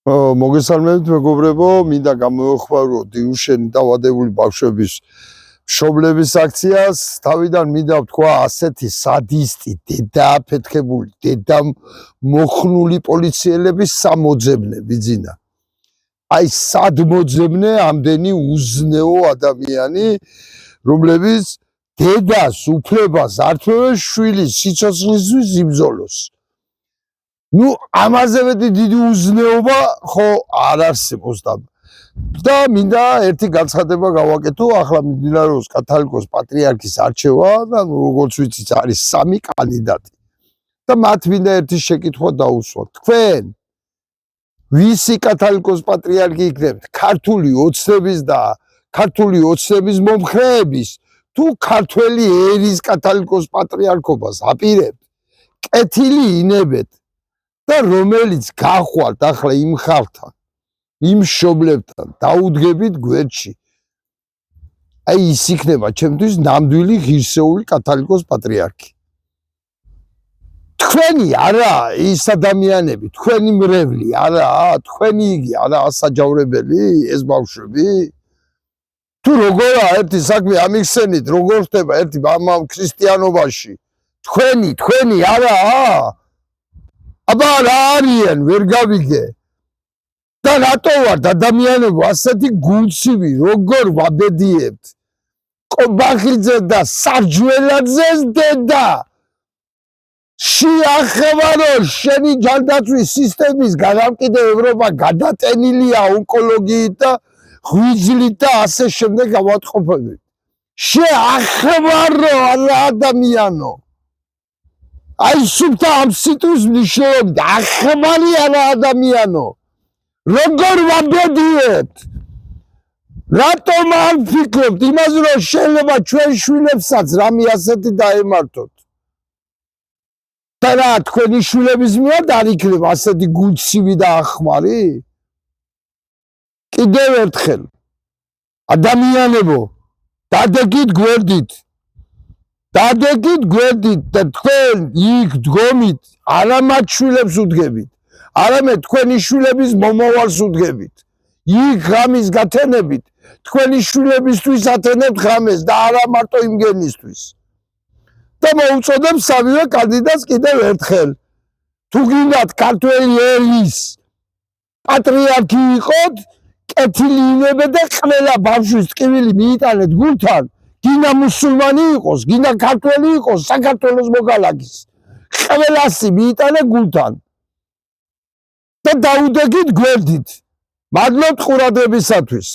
მოგესალმებით მეგობრებო, მინდა გამოეხმარო დიუშენი დავადებული ბავშვების მშობლების აქციას. თავიდან მინდა ვთქვა ასეთი სადისტი, დედააფეთქებული, დედამოხნული პოლიციელების სამოძებნე ბიძინა. აი სად მოძებნე ამდენი უზნეო ადამიანი, რომლებიც დედას უფლებას ართმევენ შვილის სიცოცხლისთვის იბრძოლოს. ნუ ამაზე დიდი უზნეობა ხო არ არსებობს და მინდა ერთი განცხადება გავაკეთო. ახლა მიმდინარეობს კათოლიკოს პატრიარქის არჩევა და როგორც ვიცით არის 3 კანდიდატი და მათ მინდა ერთი შეკითხვა დაუსვათ. თქვენ ვისი კათოლიკოს პატრიარქი იქნებთ? ქართული ოცნების და ქართული ოცნების მომხრეების თუ ქართველი ერის კათოლიკოს პატრიარქობას აპირებთ? კეთილი ინებეთ და რომელიც გახვალთ ახლა იმ ხალხთან, იმ მშობლებთან დაუდგებით გვერდში. აი ის იქნება ჩემთვის ნამდვილი ღირსეული კათოლიკოს პატრიარქი. თქვენი არა ის ადამიანები, თქვენი მრევლი არა, თქვენი იგი არა ასაჯავრებელი ეს ბავშვები. თუ როგორა ერთი საქმე ამიხსენით, როგორ ხდება ერთი ამ ქრისტიანობაში. თქვენი არა აბა რა არიან ვერ გავიგე და რატო ვართ ადამიანებო ასეთი გულცივი როგორ ვაბედიებთ კობახიძე და სარჯველაძეს დედა შეახევარო შენი ჯანდაცვის სისტემის განმკიდრება გადატენილია ონკოლოგიით და ღვიძლით და ასე შემდეგ გავატყოფებით შეახევარო ადამიანო აი სუფთა ამ სიტყვის მნიშვნელობით ახმარი არა ადამიანო როგორ ვაბედიებთ რატომ არ ფიქრობთ იმაზე რომ შეიძლება ჩვენ შვილებსაც რამე ასეთი დაემართოთ და რა თქვენი შვილების მიერ არ იქნება ასეთი გულცივი და ახმარი კიდევ ერთხელ ადამიანებო დადეგით გვერდით და თქვენ იქ დგომით არა მათ შვილებს უდგებით, არამედ თქვენი შვილების მომავალს უდგებით. იქ ღამის გათენებით, თქვენი შვილებისთვის ათენებთ ღამეს და არა მარტო იმგენისთვის. და მოუწოდებ სამივე კანდიდატს კიდევ ერთხელ. თუ გინდათ ქართველი ერის პატრიარქი იყოთ, კეთილი ინებეთ და ყველა ბავშვის ტკივილი მიიტანეთ გულთან. გინდა მუსულმანი იყოს, გინდა ქართველი იყოს, საქართველოს მოქალაქის. ყველასი მიიტანე გულთან. და დაუდეგით გვერდით. მადლობთ ყურადღებისათვის.